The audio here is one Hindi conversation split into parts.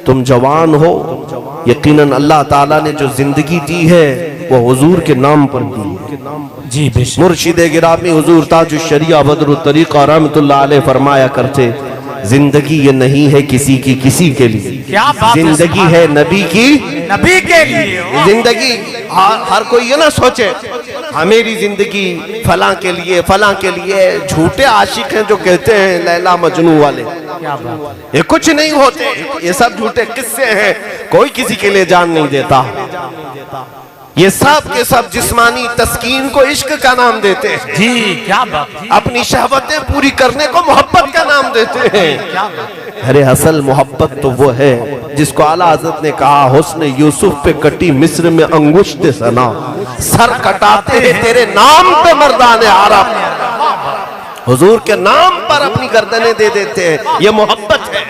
तुम जवान हो, यकीनन अल्लाह ताला ने जो जिंदगी दी है वो हुजूर के नाम पर दी है। जी बेशक। मुर्शिद गिरामी हुजूर ताजुश शरिया बदरुत तरीका रहमतुल्लाह अलैह फरमाया करते, जिंदगी ये नहीं है किसी की किसी के लिए, क्या बात है, जिंदगी है नबी की नबी के लिए। जिंदगी हर कोई ये ना सोचे मेरी जिंदगी फलां के लिए फलां के लिए। झूठे आशिक हैं जो कहते हैं लैला मजनू वाले, क्या बात। ये कुछ नहीं होते, ये सब झूठे किस्से हैं। कोई किसी के लिए जान नहीं देता। ये सब के सब जिस्मानी तस्कीन को इश्क का नाम देते हैं। जी क्या बात। अपनी शहवतें पूरी करने को मोहब्बत का नाम देते हैं। क्या बात। अरे असल मोहब्बत तो वो है जिसको आला हज़रत ने कहा, हुस्न यूसुफ पे कटी मिस्र में अंगुश्त सना, सर कटाते हैं तेरे नाम पे मर्दाने अरब। हुजूर के नाम पर अपनी गर्दनें दे देते हैं। ये मोहब्बत है,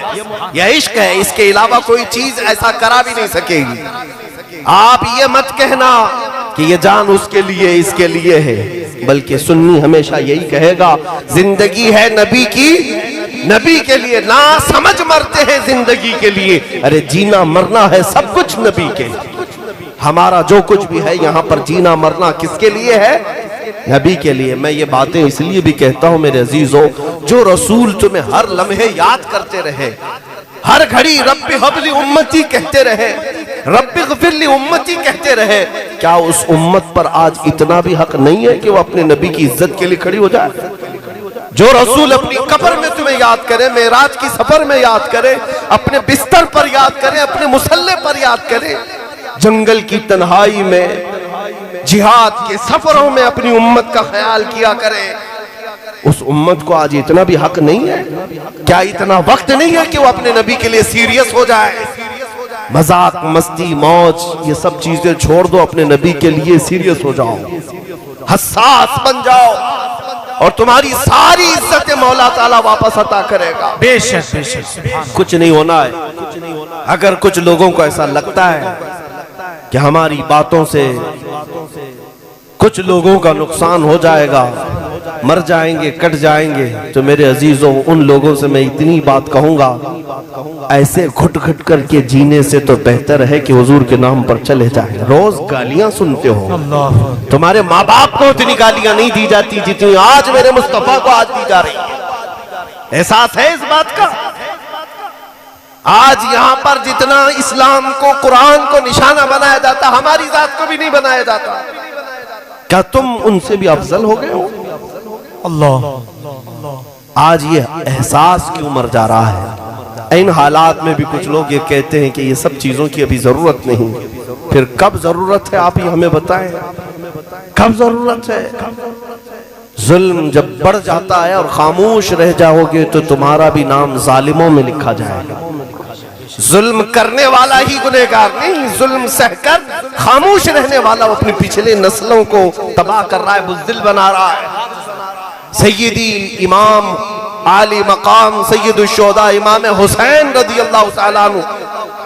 यह इश्क है। इसके अलावा कोई चीज ऐसा करा भी नहीं सकेगी। आप ये मत कहना कि ये जान उसके लिए इसके लिए है, बल्कि सुन्नी हमेशा यही कहेगा जिंदगी है नबी की, नबी के लिए। ना समझ मरते हैं जिंदगी के लिए, अरे जीना मरना है सब कुछ नबी के लिए। हमारा जो कुछ भी है यहाँ पर जीना मरना किसके लिए है? नबी के लिए। मैं ये बातें इसलिए भी कहता हूँ मेरे अजीजों, जो रसूल तुम्हें हर लम्हे याद करते रहे, हर घड़ी रब्बी हबली उम्मती कहते रहे, रब्बी ग़फ़िरली उम्मती कहते रहे, क्या उस उम्मत पर आज इतना भी हक नहीं है कि वो अपने नबी की इज्जत के लिए खड़ी हो जाए? जो रसूल अपनी कब्र में तुम्हें याद करे, मेराज की सफर में याद करे, अपने बिस्तर पर याद करे, अपने मुसल्ले पर याद करे, जंगल की तन्हाई में, जिहाद के सफरों में अपनी उम्मत का ख्याल किया करे, उस उम्मत को आज इतना भी हक नहीं है? क्या इतना वक्त नहीं है कि वो अपने नबी के लिए सीरियस हो जाए? मजाक मस्ती मौज ये सब चीजें छोड़ दो, अपने नबी के लिए सीरियस हो जाओ, हसास बन जाओ, और तुम्हारी सारी इज्जतें मौला ताला वापस अता करेगा। बेशक बेशक। कुछ नहीं होना है। अगर कुछ लोगों को ऐसा लगता है कि हमारी बातों से कुछ लोगों का नुकसान हो जाएगा, मर जाएंगे, कट जाएंगे, तो मेरे अजीजों उन लोगों से मैं इतनी बात कहूंगा, ऐसे घुट घुट करके जीने से तो बेहतर है कि हुजूर के नाम पर चले जाएं। रोज गालियां सुनते हो, तुम्हारे माँ बाप को इतनी गालियां नहीं दी जाती जितनी आज मेरे मुस्तफा को आज दी जा रही है। एहसास है इस बात का? आज यहाँ पर जितना इस्लाम को, कुरान को निशाना बनाया जाता, हमारी जात को भी नहीं बनाया जाता। क्या तुम उनसे भी अफजल हो गए हो? अल्लाह। आज ये एहसास क्यों मर जा रहा है? इन हालात में भी कुछ लोग ये कहते हैं कि ये सब चीजों की अभी जरूरत नहीं। फिर कब जरूरत है आप ही हमें बताएं, कब जरूरत है? जुल्म जब बढ़ जाता है और खामोश रह जाओगे तो तुम्हारा भी नाम जालिमों में लिखा जाएगा। जुल्म करने वाला ही गुनहगार नहीं, जुल्म सहकर खामोश रहने वाला अपनी पिछले नस्लों को तबाह कर रहा है, बुज़दिल बना रहा है। सैयदी इमाम आली मकाम सैयदुश्शोहदा इमाम हुसैन रज़ियल्लाहु ताला अन्हु,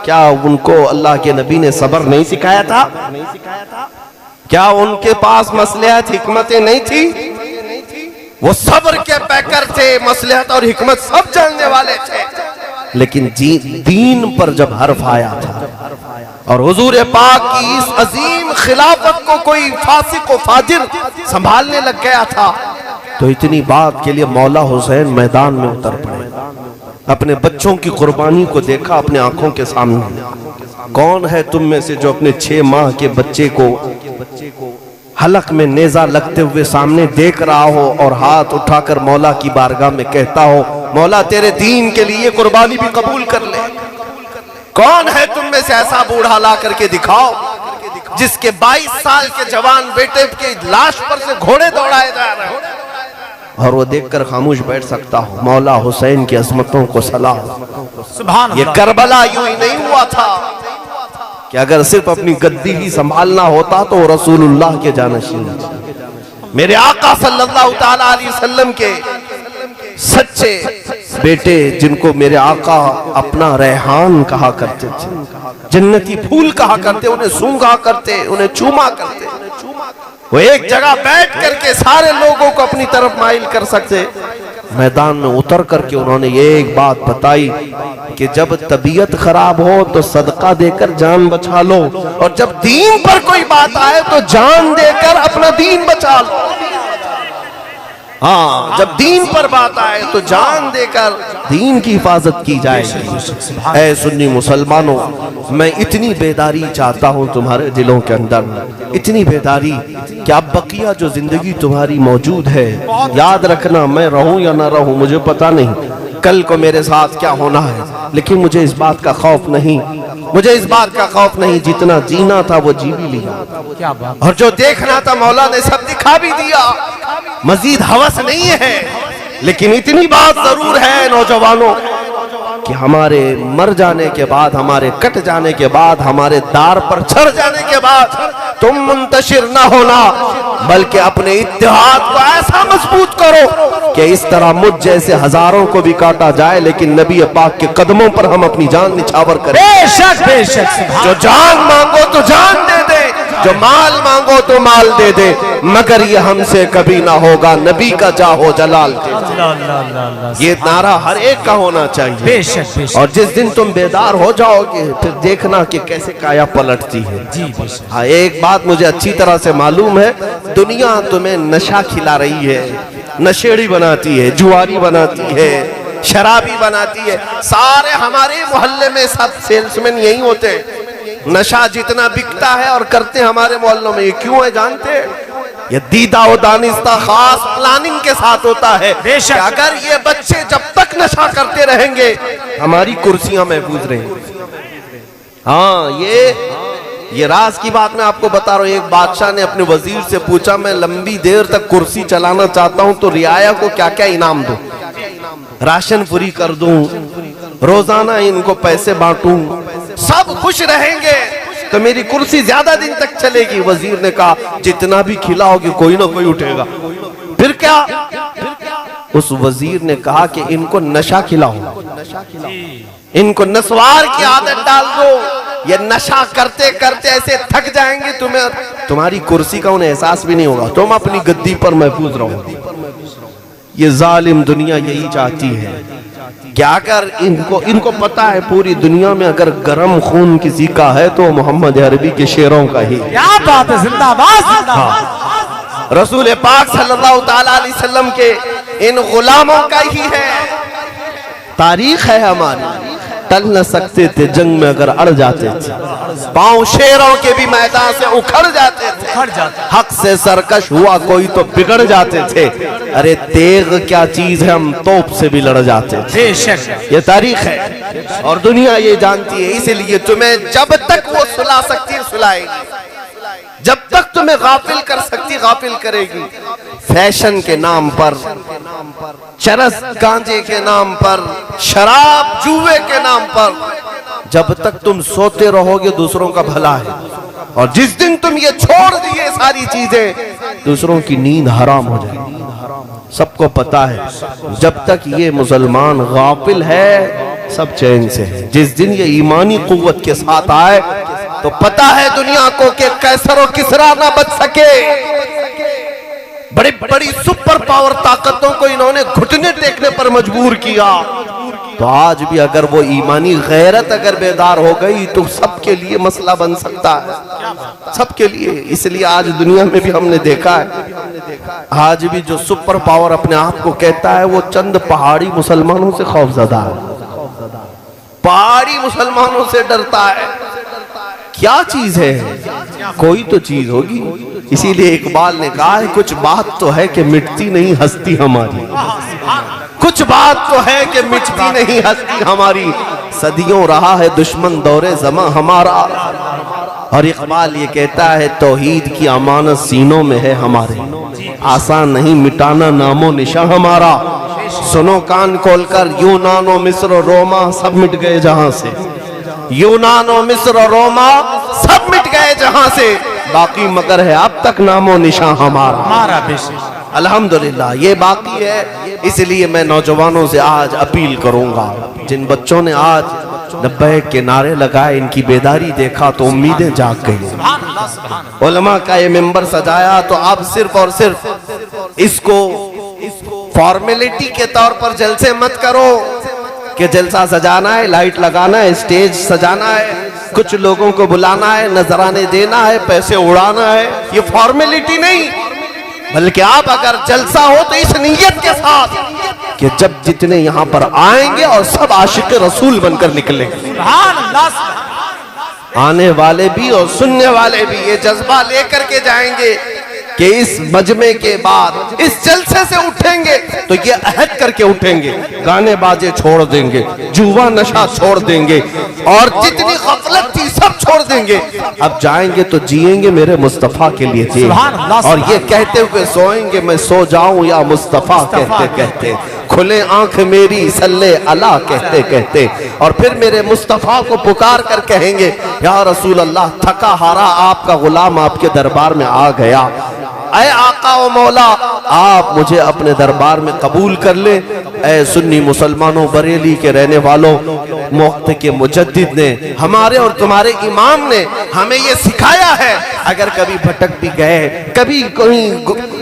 क्या उनको अल्लाह के नबी ने सब्र नहीं सिखाया था? क्या उनके पास मसलहत हिकमतें नहीं थी? वो सब्र के पैकर थे, मसलहत और हिकमत सब जानने वाले थे। लेकिन दीन पर जब हर्फ आया था और हुजूर पाक की इस अजीम खिलाफत को कोई फासिक व फाजिर संभालने लग गया था, तो इतनी बात के लिए मौला हुसैन मैदान में उतर पड़े। अपने बच्चों की कुर्बानी को देखा अपने आंखों के सामने। कौन है तुम में से जो अपने 6 माह के बच्चे को हलक में नेजा लगते हुए सामने देख रहा हो और हाथ उठाकर मौला की बारगाह में कहता हो, मौला तेरे दीन के लिए कुर्बानी भी कबूल कर ले? कौन है तुम में से ऐसा बूढ़ा ला करके दिखाओ जिसके 22 साल के जवान बेटे की लाश पर से घोड़े दौड़ाए जा रहे हैं और वो देखकर खामोश बैठ सकता हो? मौला हुसैन की अजमतों को सलाम। ये करबला यूं ही नहीं हुआ था कि अगर सिर्फ अपनी गद्दी ही संभालना होता तो रसूलुल्लाह के जानशीन, मेरे आका सल्लल्लाहु ताला अलैहि वसल्लम के सच्चे बेटे, जिनको मेरे आका अपना रेहान कहा करते थे, जन्नती फूल कहा करते, उन्हें सूंघा करते, उन्हें चूमा करते, वो एक जगह बैठ करके सारे लोगों को अपनी तरफ माइल कर सकते, मैदान में उतर करके उन्होंने ये एक बात बताई कि जब तबीयत खराब हो तो सदका देकर जान बचा लो, और जब दीन पर कोई बात आए तो जान देकर अपना दीन बचा लो। हाँ, जब दीन पर बात आए तो जान देकर दीन की हिफाजत की जाएगी। ऐ सुन्नी मुसलमानों, मैं इतनी बेदारी चाहता हूं तुम्हारे दिलों के अंदर, इतनी बेदारी कि अब बकिया जो जिंदगी तुम्हारी मौजूद है, याद रखना, मैं रहूं या ना रहूं मुझे पता नहीं कल को मेरे साथ क्या होना है, लेकिन मुझे इस बात का खौफ नहीं, मुझे इस बात का खौफ नहीं, जितना जीना था वो जी भी लिया, क्या बात। और जो देखना था मौला ने सब दिखा भी दिया। मजीद हवस नहीं है, लेकिन इतनी बात जरूर है नौजवानों कि हमारे मर जाने के बाद, हमारे कट जाने के बाद, हमारे दार पर चढ़ जाने के बाद तुम मुंतशिर ना होना, बल्कि अपने इत्तेहाद को ऐसा मजबूत करो कि इस तरह मुझ जैसे हजारों को भी काटा जाए, लेकिन नबी पाक के कदमों पर हम अपनी जान निछावर करें। बेशक बेशक, जो जान मांगो तो जान दे दे, जो माल मांगो तो माल दे दे, मगर ये हमसे कभी ना होगा नबी का जाहो जलाल के। ये नारा हर एक का होना चाहिए। बेशक बेशक। और जिस दिन तुम बेदार हो जाओगे फिर देखना कि कैसे काया पलटती है। जी बेशक। हाँ, एक बात मुझे अच्छी तरह से मालूम है, दुनिया तुम्हें नशा खिला रही है, नशेड़ी बनाती है, जुआरी बनाती है, शराबी बनाती है। सारे हमारे मोहल्ले में सब सेल्समैन यही होते हैं। नशा जितना बिकता है और करते हमारे मोहल्लों में, ये क्यों है जानते हैं? ये दीदा और दानिस्ता खास प्लानिंग के साथ होता है कि अगर ये बच्चे जब तक नशा करते रहेंगे हमारी कुर्सियां महफूज रहेंगी। हाँ, ये राज की बात मैं आपको बता रहा हूँ। एक बादशाह ने अपने वजीर से पूछा, मैं लंबी देर तक कुर्सी चलाना चाहता हूँ तो रियाया को क्या क्या इनाम दूं, राशन फ्री कर दूं, रोजाना इनको पैसे बांटूं, सब खुश रहेंगे तो मेरी कुर्सी ज्यादा दिन तक चलेगी। वजीर ने कहा, जितना भी खिलाओगे कोई ना कोई उठेगा। फिर क्या? उस वजीर ने कहा कि इनको नशा खिलाओ, इनको नस्वार की आदत डाल दो, ये नशा करते करते ऐसे थक जाएंगे तुम्हारी कुर्सी का उन्हें एहसास भी नहीं होगा, तुम अपनी गद्दी पर महफूज रहो। ये जालिम दुनिया यही चाहती है। क्या कर इनको पता है पूरी दुनिया में अगर गरम खून किसी का है तो मोहम्मद अरबी के शेरों का ही। क्या बात है, जिंदाबाद जिंदाबाद। रसूल पाक सल्लल्लाहु ताला अलैहि वसल्लम के इन गुलामों का ही है। तारीख है हमारी, टल न सकते थे जंग में अगर अड़ जाते थे, पांव शेरों के भी मैदान से उखड़ जाते थे, हक से सरकश हुआ कोई तो बिगड़ जाते थे। अरे तेग क्या चीज है, हम तोप से भी लड़ जाते थे। ये तारीख है और दुनिया ये जानती है। इसलिए तुम्हें जब तक वो सुला सकती है सुलाएगी, जब तक तुम्हें गाफिल कर सकती गाफिल करेगी। फैशन के नाम पर, चरस गांजे के नाम पर, शराब जुए के नाम पर, जब तक तुम सोते रहोगे दूसरों का भला है, और जिस दिन तुम ये छोड़ दिए सारी चीजें दूसरों की नींद हराम हो जाएगी। सबको पता है जब तक ये मुसलमान गाफिल है सब चैन से है। जिस दिन ये ईमानी कुव्वत के साथ आए तो पता है दुनिया को कि कैसर और किसरा ना बच सके। बड़ी बड़ी सुपर पावर ताकतों को इन्होंने घुटने टेकने पर मजबूर किया। तो आज भी अगर वो ईमानी गैरत अगर बेदार हो गई तो सबके लिए मसला बन सकता है, सबके लिए। इसलिए आज दुनिया में भी हमने देखा है, आज भी जो सुपर पावर अपने आप को कहता है वो चंद पहाड़ी मुसलमानों से खौफजदा है, पहाड़ी मुसलमानों से डरता है। क्या चीज है? कोई तो चीज होगी। इसीलिए इकबाल ने कहा है, कुछ बात तो है कि मिटती नहीं हस्ती हमारी, कुछ बात तो है कि मिटती नहीं हस्ती हमारी, सदियों रहा है दुश्मन दौरे ज़मा हमारा। और इकबाल ये कहता है, तौहीद की अमानत सीनों में है हमारे, आसान नहीं मिटाना नामो निशा हमारा। सुनो कान खोलकर, यूनान और मिस्र रोमा सब मिट गए जहां से, यूनान और मिस्र रोमा सब मिट गए जहां से, बाकी मगर है अब तक नामो निशान हमारा। अल्हम्दुलिल्लाह ये बाकी है। इसलिए मैं नौजवानों से आज अपील करूंगा, जिन बच्चों ने आज लब्बैक के नारे लगाए, इनकी बेदारी देखा तो उम्मीदें जाग गई। उलमा का ये मिंबर सजाया तो अब सिर्फ और सिर्फ इसको फॉर्मेलिटी के तौर पर जलसे मत करो कि जलसा सजाना है, लाइट लगाना है, स्टेज सजाना है, कुछ लोगों को बुलाना है, नजराने देना है, पैसे उड़ाना है। ये फॉर्मेलिटी नहीं, बल्कि आप अगर जलसा हो तो इस नीयत के साथ कि जब जितने यहां पर आएंगे और सब आशिक रसूल बनकर निकलेंगे, सुभान अल्लाह, आने वाले भी और सुनने वाले भी ये जज्बा लेकर के जाएंगे कि इस मजमे के बाद इस जलसे से उठेंगे तो ये अहद करके उठेंगे, गाने बाजे छोड़ देंगे, जुआ नशा छोड़ देंगे और जितनी गफलत थी सब छोड़ देंगे। अब जाएंगे तो जिएंगे मेरे मुस्तफा के लिए थे, और ये कहते हुए सोएंगे मैं सो जाऊं या मुस्तफा कहते कहते, खुले आंख मेरी सल्ले अला कहते कहते, और फिर मेरे मुस्तफा को पुकार कर कहेंगे या रसूल अल्लाह, थका हारा आपका गुलाम आपके दरबार में आ गया, ऐ आका व मौला आप मुझे अपने दरबार में कबूल कर ले। ऐ सुन्नी मुसलमानों, बरेली के रहने वालों, वक्त के मुजद्दिद ने, हमारे और तुम्हारे इमाम ने हमें ये सिखाया है, अगर कभी भटक भी गए, कभी कहीं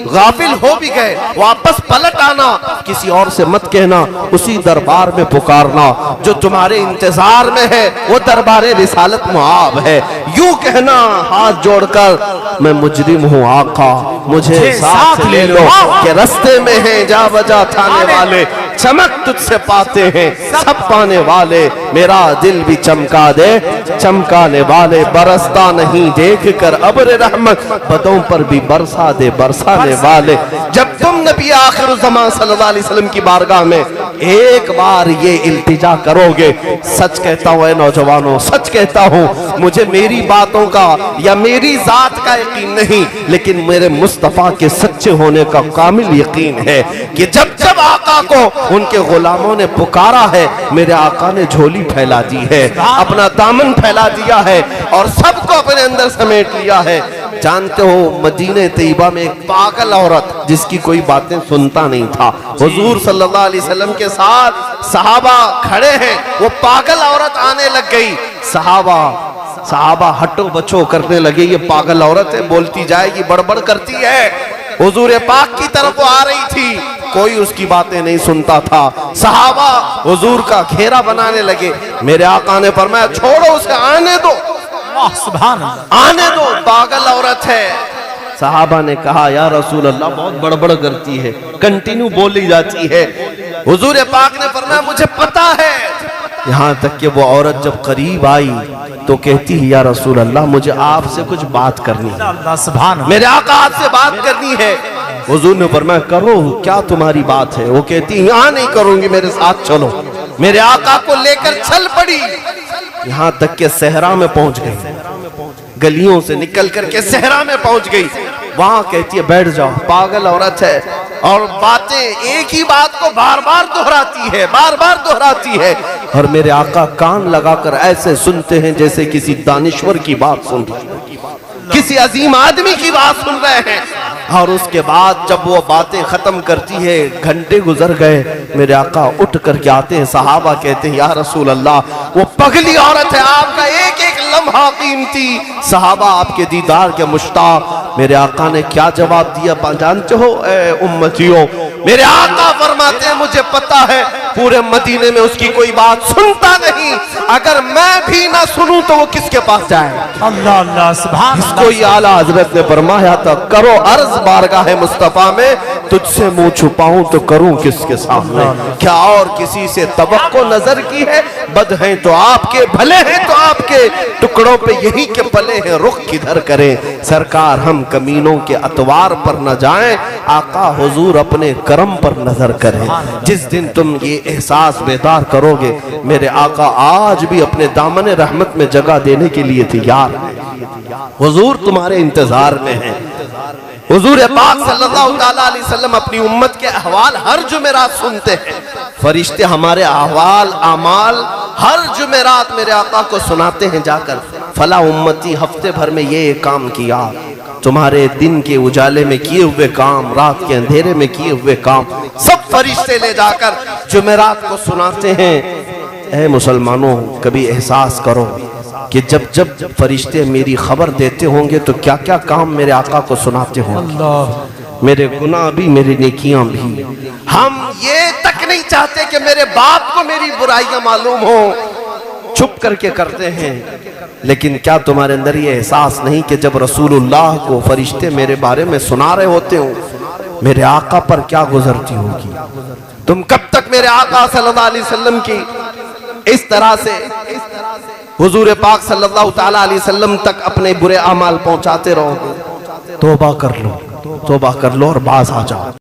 गाफिल हो भी गए, वापस पलट आना, किसी और से मत कहना, उसी दरबार में पुकारना जो तुम्हारे इंतजार में है, वो दरबार रिसालत मुआब है। यूं कहना हाथ जोड़कर मैं मुजरिम हूँ आका, मुझे साथ ले लो कि रास्ते में हैं जा बजा थाने वाले, चमक तुझसे पाते हैं सब पाने वाले, मेरा दिल भी चमका दे चमकाने वाले, बरसता नहीं देख कर अब्र रहमत, बदों पर भी बरसा दे बरसाने वाले। जब तुम नबी आखिर ज़मान सल्लल्लाहु अलैहि वसल्लम की बारगाह में एक बार ये इल्तिजा करोगे, सच कहता हूँ नौजवानों, सच कहता हूँ, मुझे मेरी बातों का या मेरी जात का यकीन नहीं, लेकिन मेरे मुस्तफा के सच्चे होने का कामिल यकीन है कि जब जब आका को उनके गुलामों ने पुकारा है, मेरे आका ने झोली फैला दी है, अपना दामन फैला दिया है और सबको अपने अंदर समेट लिया है। जानते हो मदीने तैयबा में एक पागल औरत जिसकी कोई बातें सुनता नहीं था, हुजूर सल्लल्लाहु अलैहि वसल्लम के साथ सहाबा खड़े हैं, वो पागल औरत आने लग गई, सहाबा हटो बचो करने लगे, ये पागल औरत है, बोलती जाएगी, बड़बड़ करती है। हुजूर पाक की तरफ आ रही थी, कोई उसकी बातें नहीं सुनता था, सहाबा हुजूर का घेरा बनाने लगे, मेरे आका ने फरमाया छोड़ो उसे, आने दो, सुभान अल्लाह, आने दो, पागल औरत है। सहाबा ने कहा या रसूल अल्लाह बहुत बड़बड़ करती है, कंटिन्यू बोली जाती है। हुजूर पाक ने फरमाया मुझे पता है। यहाँ तक कि वो औरत जब करीब आई तो कहती है या रसूल अल्लाह मुझे आपसे कुछ बात करनी है, सुभान अल्लाह, मेरे आका आपसे बात करनी है। हुजूर ने फरमाया करो, क्या तुम्हारी बात है? वो कहती यहाँ नहीं करूंगी, मेरे साथ चलो। मेरे आका को लेकर चल पड़ी, यहाँ तक के सहरा में पहुंच गई, गलियों से निकल करके सहरा में पहुंच गई। वहां कहती है बैठ जाओ, पागल औरत है और बातें एक ही बात को बार बार दोहराती है, बार बार दोहराती है, और मेरे आका कान लगाकर ऐसे सुनते हैं जैसे किसी दानिश्वर की बात सुन रहे हैं, किसी अजीम आदमी की बात सुन रहे हैं। और उसके बाद जब वो बातें खत्म करती है, घंटे गुजर गए, मेरे आका उठ करके आते हैं, सहाबा कहते हैं या रसूल अल्लाह वो पगली औरत है, आपका एक एक लम्हा कीमती, सहाबा आपके दीदार के मुश्ताक। मेरे आका ने क्या जवाब दिया जानते हो ए उम्मतियों? मेरे आका फरमाते हैं मुझे पता है पूरे मदीने में उसकी कोई बात सुनता नहीं, अगर मैं भी ना सुनूं तो वो किसके पास जाए? अल्लाह अल्लाह, सुभान अल्लाह। इसको आला हजरत ने फरमाया था करो अर्ज बारगाह मुस्तफा में, तुझसे मुंह छुपाऊं तो करूं किसके सामने? क्या और किसी से तवक्को नजर की है? बद हैं तो आपके, भले हैं तो आपके, टुकड़ों पे यही के पले हैं, रुख किधर करें? सरकार हम कमीनों के अतवार पर न जाएं, आका हुजूर अपने करम पर नजर करें। जिस दिन तुम ये एहसास बेदार करोगे, मेरे आका आज भी अपने दामन रहमत में जगह देने के लिए तैयार है। हुजूर तुम्हारे इंतजार में है। हुजूर पाक सल्लल्लाहु अलैहि वसल्लम अपनी उम्मत के अहवाल हर जुमेरात सुनते हैं, फरिश्ते हमारे अहवाल अमाल हर जुमेरात मेरे आका को सुनाते हैं जाकर, फला उम्मती हफ्ते भर में ये काम किया, तुम्हारे दिन के उजाले में किए हुए काम, रात के अंधेरे में किए हुए काम, सब फरिश्ते ले जाकर जुमेरात को सुनाते हैं। ऐ मुसलमानों, कभी एहसास करो कि जब जब फरिश्ते मेरी खबर देते होंगे तो क्या क्या काम मेरे आका को सुनाते होंगे। मेरे गुनाह भी, मेरी नेकियां भी। हम ये तक नहीं चाहते कि मेरे बाप को मेरी बुराइयां मालूम हो, छुप करके करते हैं। लेकिन क्या तुम्हारे अंदर ये एहसास नहीं कि जब रसूलुल्लाह को फरिश्ते मेरे बारे में सुना रहे होते हो, मेरे आका पर क्या गुजरती होगी? तुम कब तक मेरे आका सल्लल्लाहु अलैहि वसल्लम की इस तरह से हुजूर पाक सल्लल्लाहु ताला अलैहि वसल्लम तक अपने बुरे अमाल पहुंचाते रहोगे? तौबा कर लो, तौबा कर लो और बाज आ जाओ।